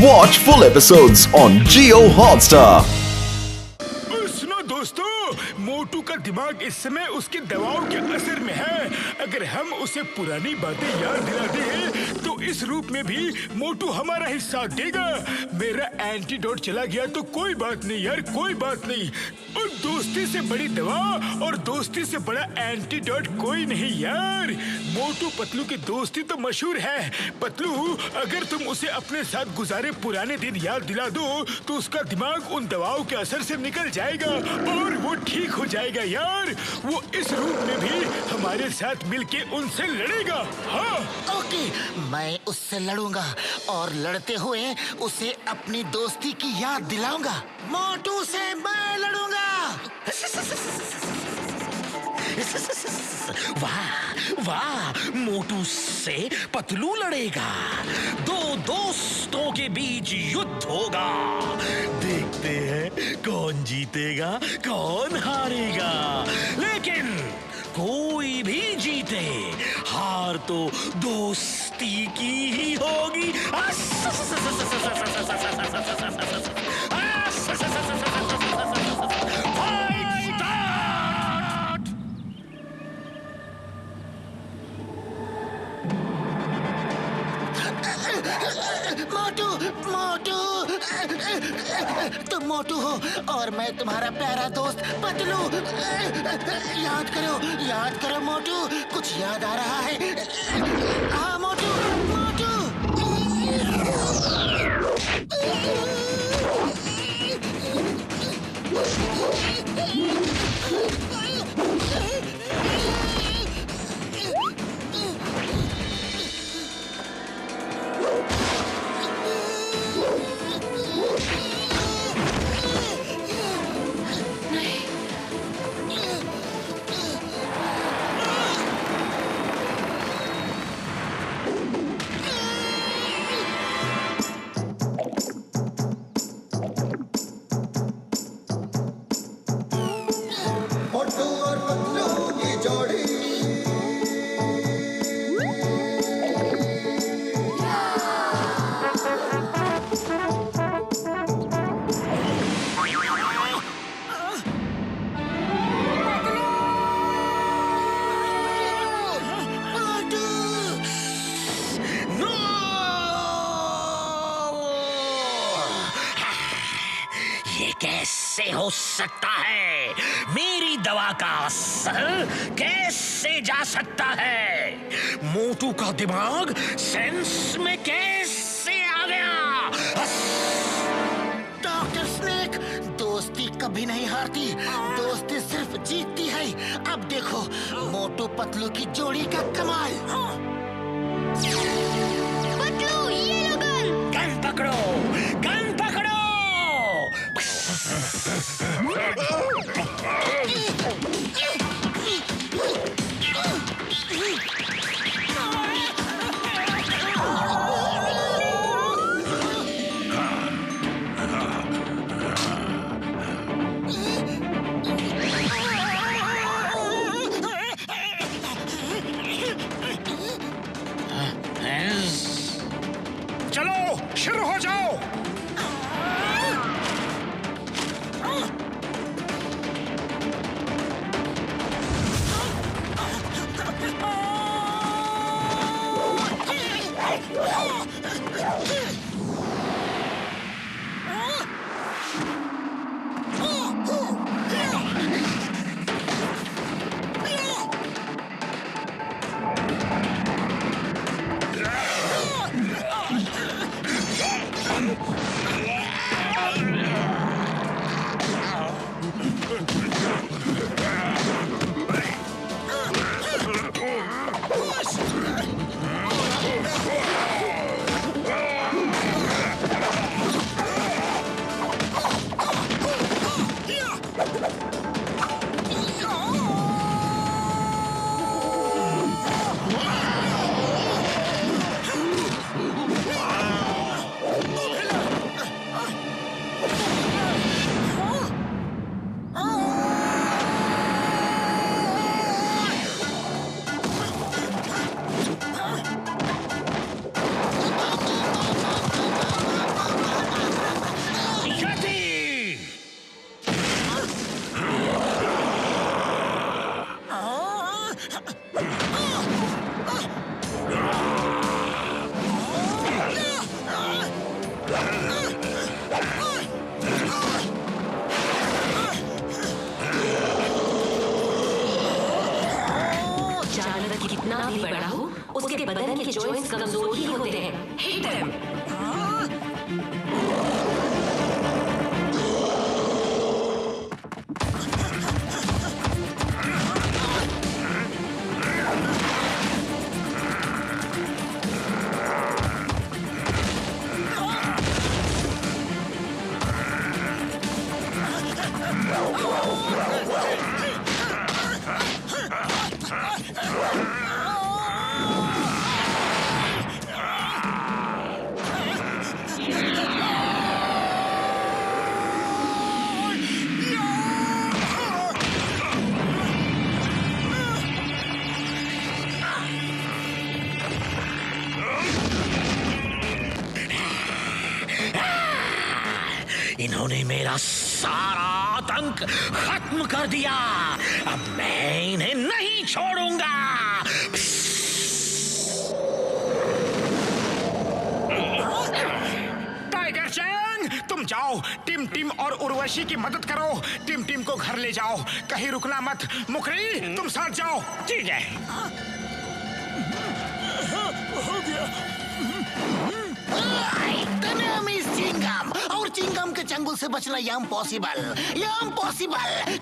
Watch full episodes on Jio Hotstar. सुनो दोस्तों, मोटू का दिमाग इस समय उसकी दवाओं के असर में है। अगर हम उसे पुरानी बातें याद दिला दें तो इस रूप में भी मोटू हमारा ही साथ देगा। मेरा एंटीडोट चला गया तो कोई बात नहीं यार, कोई बात नहीं। और दोस्ती से बड़ी दवा और दोस्ती से बड़ा एंटीडोट कोई नहीं यार। मोटू पतलू की दोस्ती तो मशहूर है। पतलू, अगर तुम उसे अपने साथ गुजारे पुराने दिन याद दिला दो तो उसका दिमाग उन दवाओं के असर से निकल जाएगा और वो ठीक हो जाएगा यार। वो इस रूप में भी हमारे साथ मिलके उनसे लड़ेगा। हाँ ओके, मैं उससे लड़ूंगा और लड़ते हुए उसे अपनी दोस्ती की याद दिलाऊंगा। मोटू से मैं लड़ूंगा। वाह वाह, मोटू से पतलू लड़ेगा। दो दोस्तों के बीच युद्ध होगा। देखते हैं कौन जीतेगा कौन हारेगा। लेकिन कोई भी जीते, हार तो दोस्ती की ही होगी। मोटू, मोटू, तुम मोटू हो और मैं तुम्हारा प्यारा दोस्त पतलू। याद करो मोटू, कुछ याद आ रहा है? हाँ मोटू, मोटू। मोटू और पतलू की जोड़ी। नो! ये कैसे हो सकता है? मेरी दवा का असर कैसे जा सकता है? मोटू का दिमाग सेंस में कैसे आ गया? डॉक्टर स्नेक, दोस्ती कभी नहीं हारती, दोस्ती सिर्फ जीतती है। अब देखो मोटू पतलू की जोड़ी का कमाल। पतलू, ये लो गन। गन पकड़ो, गन पकड़ो। चलो शुरू हो जाओ। जॉइंट्स कमजोर ही होते हैं। Hit him. इन्होंने मेरा सारा आतंक खत्म कर दिया। अब मैं इन्हें नहीं छोड़ूंगा। टाइगर चैंग, तुम जाओ, टिम टिम और उर्वशी की मदद करो। टिम टिम को घर ले जाओ, कहीं रुकना मत। मुकरी, तुम साथ जाओ। ठीक है। हो गया। चिंगम और चिंगम के चंगुल से बचना इम्पॉसिबल।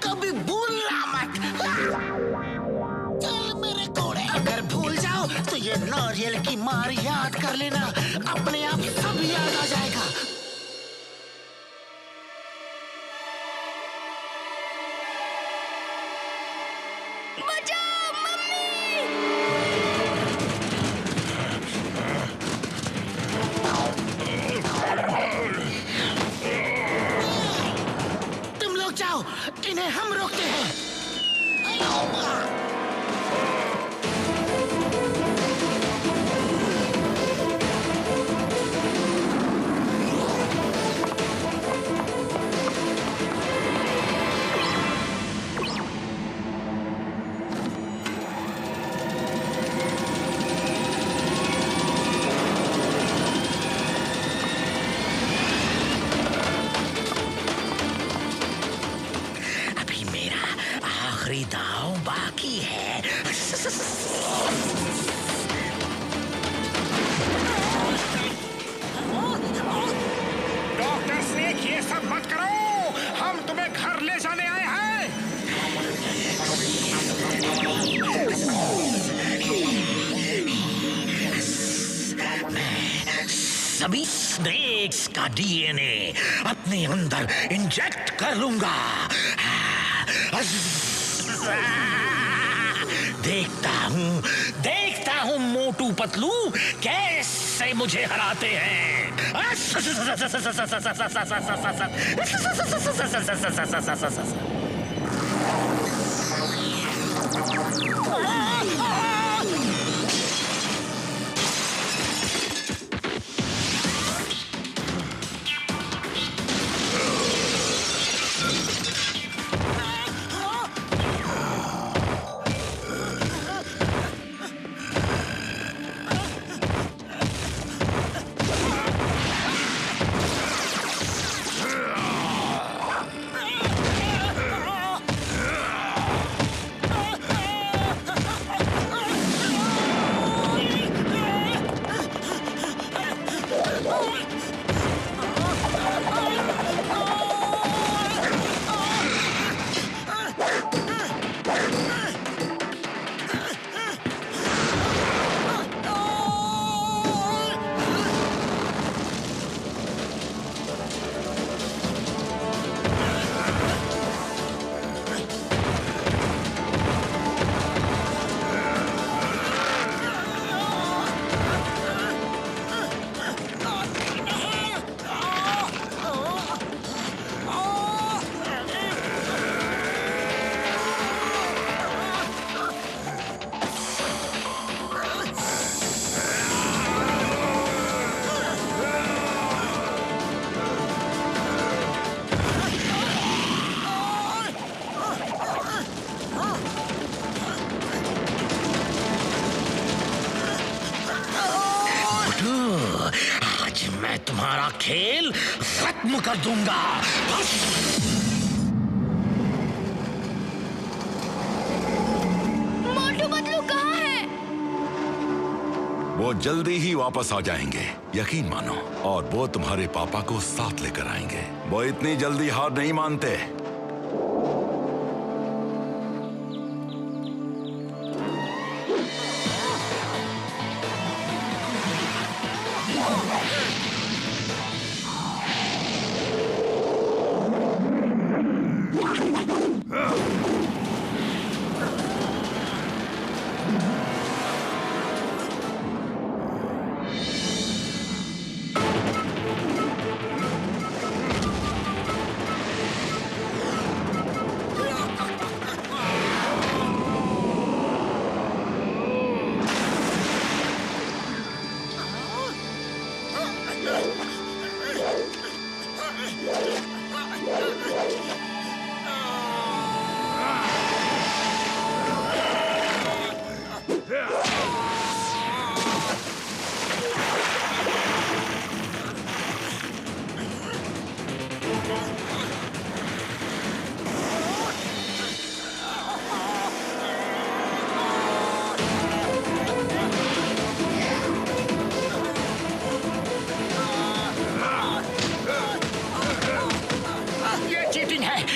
कभी भूलना मत। चल मेरे घोड़े, अगर भूल जाओ तो ये नारियल की मार याद कर लेना, अपने आप सब याद आ जाएगा। बचाओ मम्मी। तुम लोग जाओ, इन्हें हम रोकते हैं। अभी मेरा आखिरी दांव बाकी है। डॉक्टर स्नेक, ये सब मत करो, हम तुम्हें घर ले जाने आए हैं। सभी स्नेक्स का डीएनए अपने अंदर इंजेक्ट कर लूंगा। देखता हूँ मोटू पतलू कैसे मुझे हराते हैं। मैं तुम्हारा खेल खत्म कर दूंगा। मोटू पतलू कहाँ है? वो वो जल्दी ही वापस आ जाएंगे, यकीन मानो। और वो तुम्हारे पापा को साथ लेकर आएंगे। वो इतनी जल्दी हार नहीं मानते।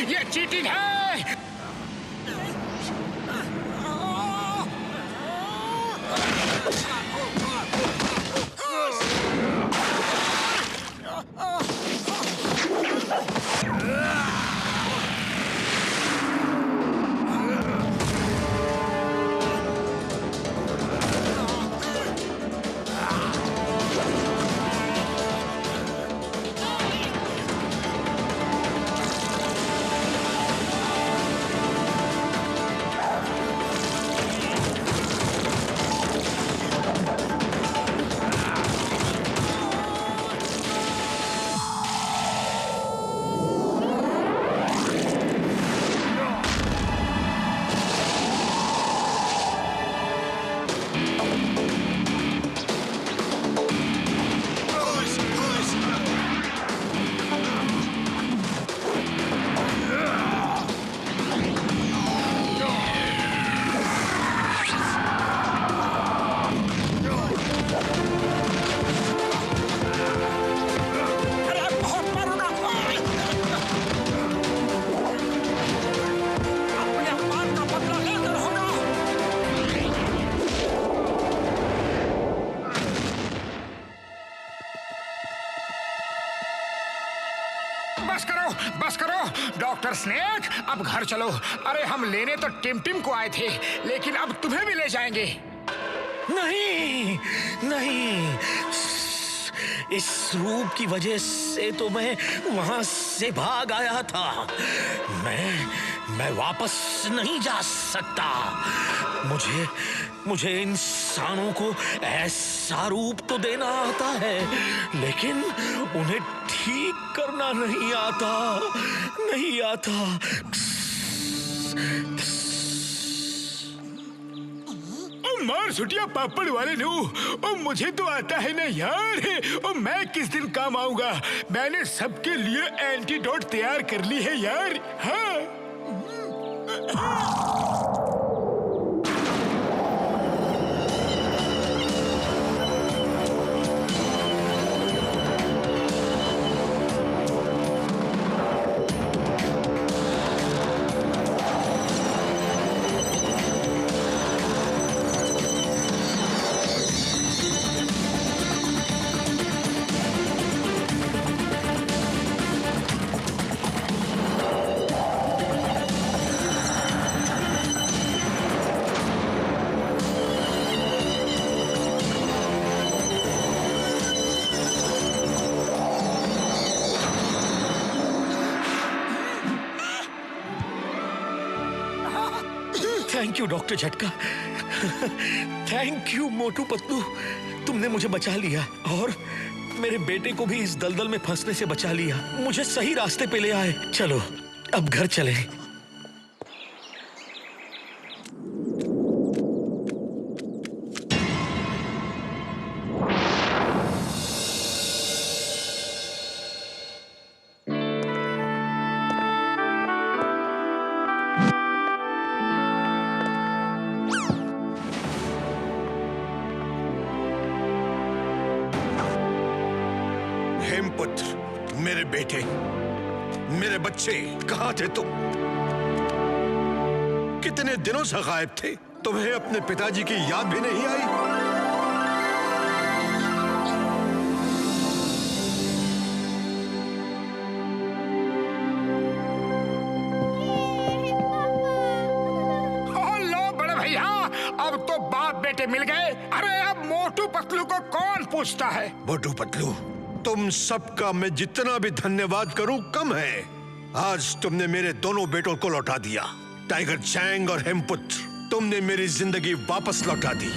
ये चीटिंग है। बस करो डॉक्टर स्नेक, अब घर चलो। अरे हम लेने तो टिम को आए थे, लेकिन अब तुम्हें भी ले जाएंगे। नहीं नहीं, इस रूप की वजह से तो मैं वहां से भाग आया था। मैं वापस नहीं जा सकता। मुझे इंसानों को ऐसा रूप तो देना आता है, लेकिन उन्हें ठीक करना नहीं आता। मार सुटिया पापड़ वाले नू, ओ मुझे तो आता है ना यार। ओ मैं किस दिन काम आऊंगा? मैंने सबके लिए एंटीडोट तैयार कर ली है यार। हाँ थैंक यू डॉक्टर झटका। थैंक यू मोटू पतलू, तुमने मुझे बचा लिया और मेरे बेटे को भी इस दलदल में फंसने से बचा लिया। मुझे सही रास्ते पे ले आए। चलो अब घर चलें। हेमपुत्र, मेरे बेटे, मेरे बच्चे, कहाँ थे तुम? कितने दिनों से गायब थे? तुम्हें अपने पिताजी की याद भी नहीं आई? अब तो बाप बेटे मिल गए। अरे अब मोटू पतलू को कौन पूछता है? मोटू पतलू, तुम सबका मैं जितना भी धन्यवाद करूं कम है। आज तुमने मेरे दोनों बेटों को लौटा दिया। टाइगर चैंग और हेमपुत्र, तुमने मेरी जिंदगी वापस लौटा दी।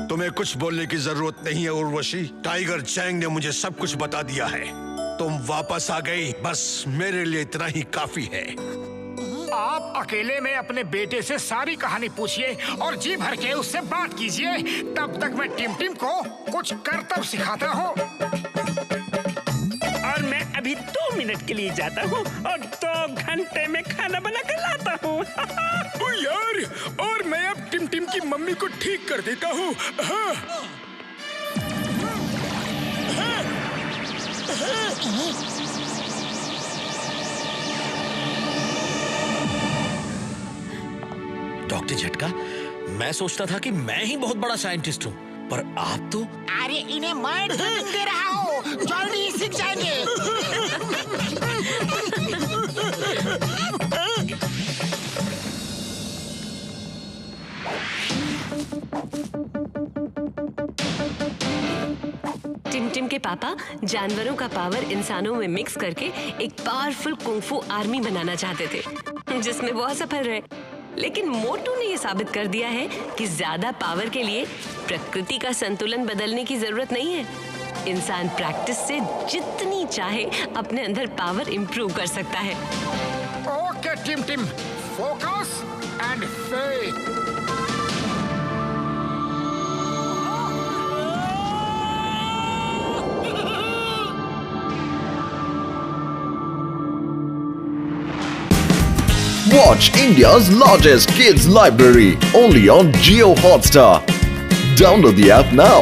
तुम्हें कुछ बोलने की जरूरत नहीं है उर्वशी। टाइगर चैंग ने मुझे सब कुछ बता दिया है। तुम वापस आ गई, बस मेरे लिए इतना ही काफी है। आप अकेले में अपने बेटे से सारी कहानी पूछिए और जी भर के उससे बात कीजिए। तब तक मैं टिम टिम को कुछ करतब सिखाता हूँ। और मैं अभी 2 मिनट के लिए जाता हूँ और 2 घंटे में खाना बना कर लाता हूँ। ओ यार, और मैं अब टिम टिम की मम्मी को ठीक कर देता हूँ। हाँ। डॉक्टर झटका, मैं सोचता था कि मैं ही बहुत बड़ा साइंटिस्ट हूँ, पर आप तो। अरे इन्हें मैं ट्रेनिंग दे रहा हूँ, जल्दी सीख जाएंगे। टिम के पापा जानवरों का पावर इंसानों में मिक्स करके एक पावरफुल कुंफू आर्मी बनाना चाहते थे, जिसमें वो असफल रहे। लेकिन मोटू ने ये साबित कर दिया है कि ज्यादा पावर के लिए प्रकृति का संतुलन बदलने की जरूरत नहीं है। इंसान प्रैक्टिस से जितनी चाहे अपने अंदर पावर इंप्रूव कर सकता है। Okay Tim Tim, focus and faith. Watch India's largest kids library only on Jio Hotstar. Download the app now.